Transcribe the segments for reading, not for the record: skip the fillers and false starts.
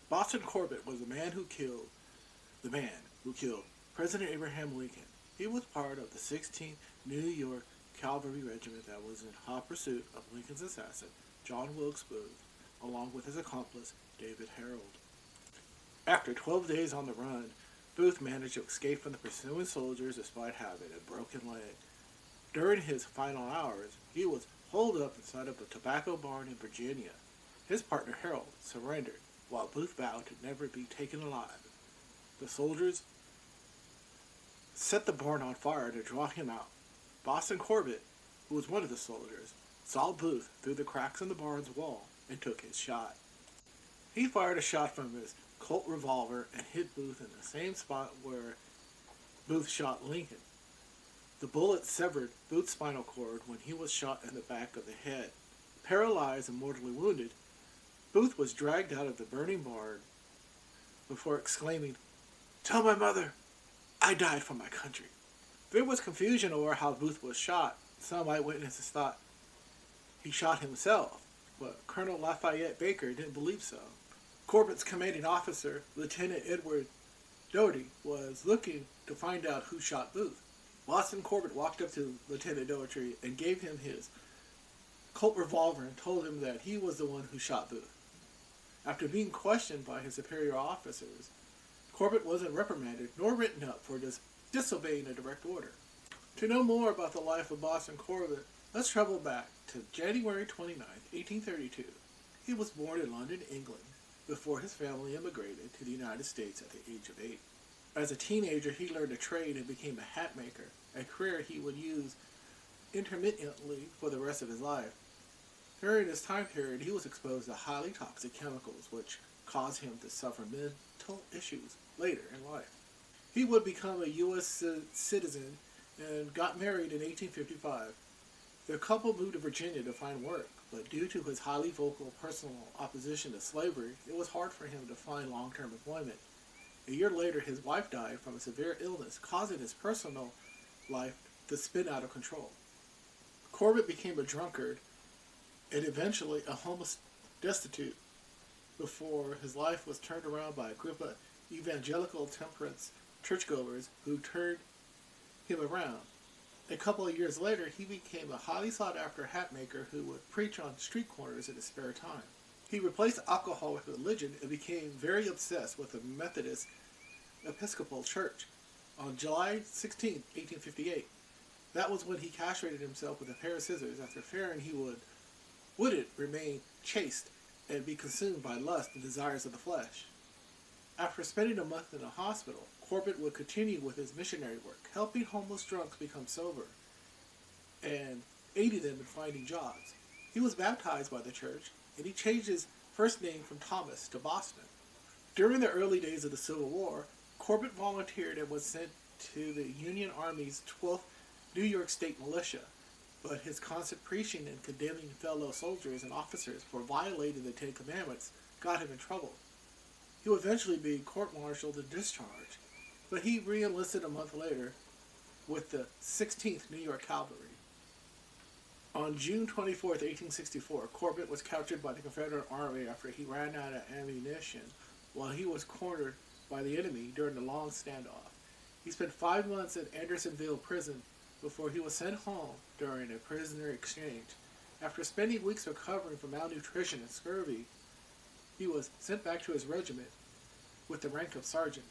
Boston Corbett was the man who killed President Abraham Lincoln. He was part of the 16th New York Cavalry Regiment that was in hot pursuit of Lincoln's assassin, John Wilkes Booth, along with his accomplice, David Herold. After 12 days on the run, Booth managed to escape from the pursuing soldiers despite having a broken leg. During his final hours, he was holed up inside of a tobacco barn in Virginia. His partner Herold surrendered, while Booth vowed to never be taken alive. The soldiers set the barn on fire to draw him out. Boston Corbett, who was one of the soldiers, saw Booth through the cracks in the barn's wall and took his shot. He fired a shot from his Colt revolver and hit Booth in the same spot where Booth shot Lincoln. The bullet severed Booth's spinal cord when he was shot in the back of the head. Paralyzed and mortally wounded, Booth was dragged out of the burning barn before exclaiming, "Tell my mother, I died for my country." There was confusion over how Booth was shot. Some eyewitnesses thought he shot himself, but Colonel Lafayette Baker didn't believe so. Corbett's commanding officer, Lieutenant Edward Doherty, was looking to find out who shot Booth. Boston Corbett walked up to Lieutenant Doherty and gave him his Colt revolver and told him that he was the one who shot Booth. After being questioned by his superior officers, Corbett wasn't reprimanded nor written up for disobeying a direct order. To know more about the life of Boston Corbett, let's travel back to January 29, 1832. He was born in London, England, before his family immigrated to the United States at the age of 8. As a teenager, he learned a trade and became a hat maker, a career he would use intermittently for the rest of his life. During this time period, he was exposed to highly toxic chemicals, which caused him to suffer mental issues later in life. He would become a U.S. citizen and got married in 1855. The couple moved to Virginia to find work, but due to his highly vocal personal opposition to slavery, it was hard for him to find long-term employment. A year later, his wife died from a severe illness, causing his personal life to spin out of control. Corbett became a drunkard and eventually a homeless destitute before his life was turned around by a group of evangelical temperance churchgoers who turned him around. A couple of years later, he became a highly sought-after hat maker who would preach on street corners in his spare time. He replaced alcohol with religion and became very obsessed with the Methodist Episcopal Church. On July 16, 1858, that was when he castrated himself with a pair of scissors after fearing he wouldn't remain chaste and be consumed by lust and desires of the flesh. After spending a month in a hospital, Corbett would continue with his missionary work, helping homeless drunks become sober and aiding them in finding jobs. He was baptized by the church, and he changed his first name from Thomas to Boston. During the early days of the Civil War, Corbett volunteered and was sent to the Union Army's 12th New York State Militia, but his constant preaching and condemning fellow soldiers and officers for violating the Ten Commandments got him in trouble. He would eventually be court-martialed and discharged, but he re-enlisted a month later with the 16th New York Cavalry. On June 24, 1864, Corbett was captured by the Confederate Army after he ran out of ammunition while he was cornered by the enemy during the long standoff. He spent 5 months in Andersonville prison before he was sent home during a prisoner exchange. After spending weeks recovering from malnutrition and scurvy, he was sent back to his regiment with the rank of sergeant.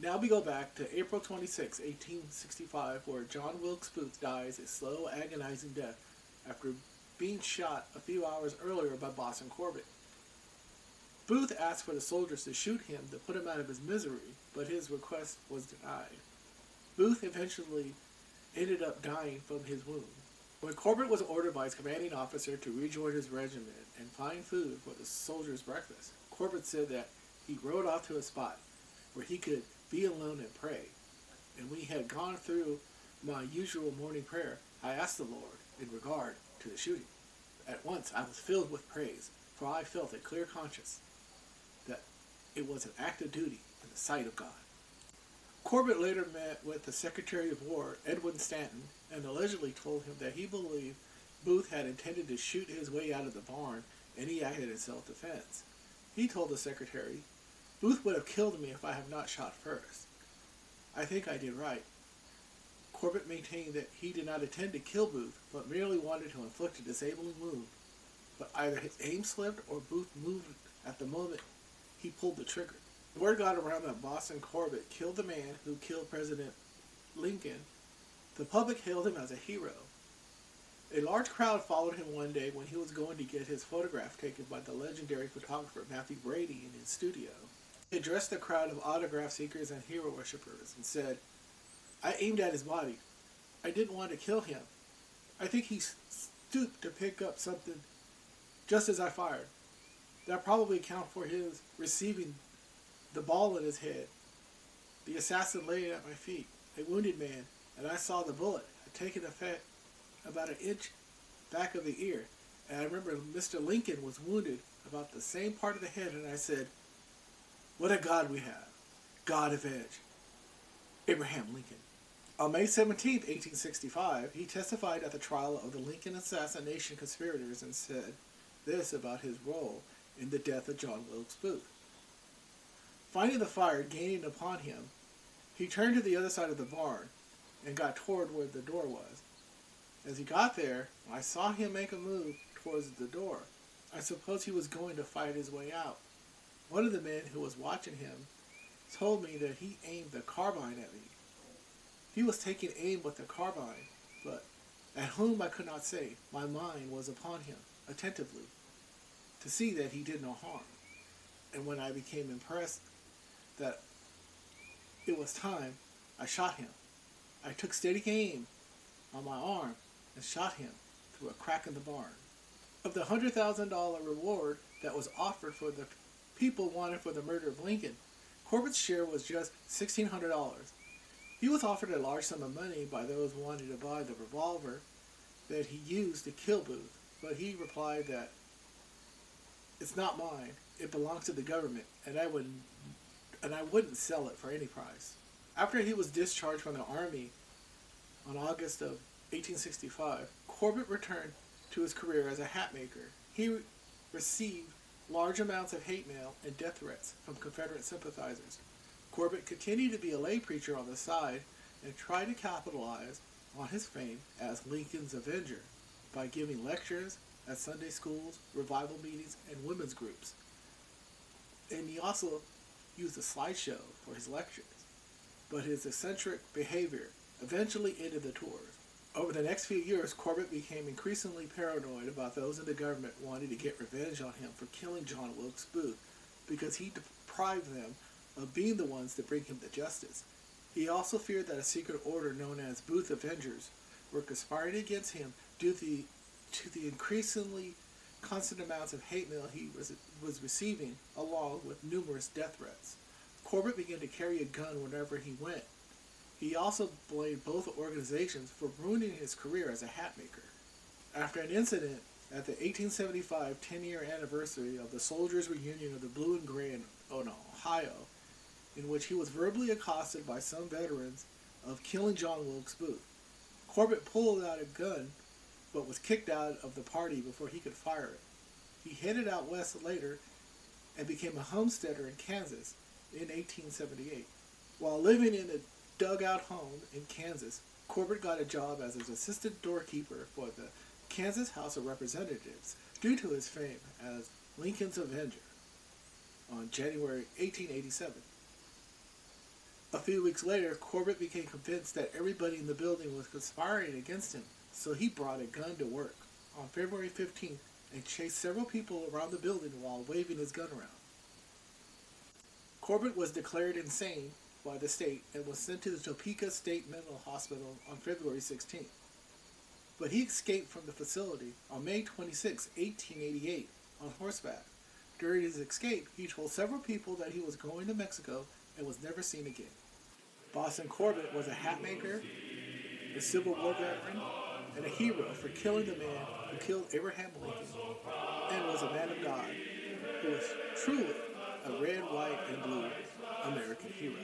Now we go back to April 26, 1865, where John Wilkes Booth dies a slow, agonizing death after being shot a few hours earlier by Boston Corbett. Booth asked for the soldiers to shoot him to put him out of his misery, but his request was denied. Booth eventually ended up dying from his wound. When Corbett was ordered by his commanding officer to rejoin his regiment and find food for the soldiers' breakfast, Corbett said that he rode off to a spot where he could be alone and pray. And when he had gone through my usual morning prayer, I asked the Lord in regard to the shooting. At once I was filled with praise, for I felt a clear conscience that it was an act of duty in the sight of God. Corbett later met with the Secretary of War, Edwin Stanton, and allegedly told him that he believed Booth had intended to shoot his way out of the barn, and he acted in self-defense. He told the Secretary Booth would have killed me if I had not shot first. I think I did right. Corbett maintained that he did not intend to kill Booth, but merely wanted to inflict a disabling wound. But either his aim slipped or Booth moved at the moment he pulled the trigger. Word got around that Boston Corbett killed the man who killed President Lincoln. The public hailed him as a hero. A large crowd followed him one day when he was going to get his photograph taken by the legendary photographer Matthew Brady in his studio. He addressed the crowd of autograph seekers and hero worshippers and said, "I aimed at his body. I didn't want to kill him. I think he stooped to pick up something just as I fired. That probably accounts for his receiving the ball in his head. The assassin lay at my feet, a wounded man, and I saw the bullet had taken effect about an inch back of the ear. And I remember Mr. Lincoln was wounded about the same part of the head, and I said, 'What a God we have. God avenge. Abraham Lincoln.'" On May 17, 1865, he testified at the trial of the Lincoln assassination conspirators and said this about his role in the death of John Wilkes Booth. Finding the fire gaining upon him, he turned to the other side of the barn and got toward where the door was. As he got there, I saw him make a move towards the door. I suppose he was going to fight his way out. One of the men who was watching him told me that he aimed the carbine at me. He was taking aim with the carbine, but at whom I could not say. My mind was upon him, attentively, to see that he did no harm. And when I became impressed that it was time, I shot him. I took steady aim on my arm and shot him through a crack in the barn. Of the $100,000 reward that was offered for the people wanted for the murder of Lincoln, Corbett's share was just $1,600. He was offered a large sum of money by those wanting to buy the revolver that he used to kill Booth, but he replied that it's not mine, it belongs to the government, and I wouldn't sell it for any price. After he was discharged from the Army on August of 1865, Corbett returned to his career as a hat maker. He received large amounts of hate mail and death threats from Confederate sympathizers. Corbett continued to be a lay preacher on the side and tried to capitalize on his fame as Lincoln's Avenger by giving lectures at Sunday schools, revival meetings, and women's groups. And he also used a slideshow for his lectures. But his eccentric behavior eventually ended the tours. Over the next few years, Corbett became increasingly paranoid about those in the government wanting to get revenge on him for killing John Wilkes Booth because he deprived them of being the ones to bring him to justice. He also feared that a secret order known as Booth Avengers were conspiring against him due to the increasingly constant amounts of hate mail he was receiving, along with numerous death threats. Corbett began to carry a gun wherever he went. He also blamed both organizations for ruining his career as a hat maker. After an incident at the 1875 10-year anniversary of the Soldiers' Reunion of the Blue and Gray in Ohio, in which he was verbally accosted by some veterans of killing John Wilkes Booth, Corbett pulled out a gun but was kicked out of the party before he could fire it. He headed out west later and became a homesteader in Kansas in 1878. While living in a dugout home in Kansas, Corbett got a job as an assistant doorkeeper for the Kansas House of Representatives due to his fame as Lincoln's Avenger on January 1887. A few weeks later, Corbett became convinced that everybody in the building was conspiring against him, so he brought a gun to work on February 15th and chased several people around the building while waving his gun around. Corbett was declared insane by the state and was sent to the Topeka State Mental Hospital on February 16th. But he escaped from the facility on May 26, 1888, on horseback. During his escape, he told several people that he was going to Mexico and was never seen again. Boston Corbett was a hat maker, a Civil War veteran, and a hero for killing the man who killed Abraham Lincoln, and was a man of God who was truly a red, white, and blue American hero.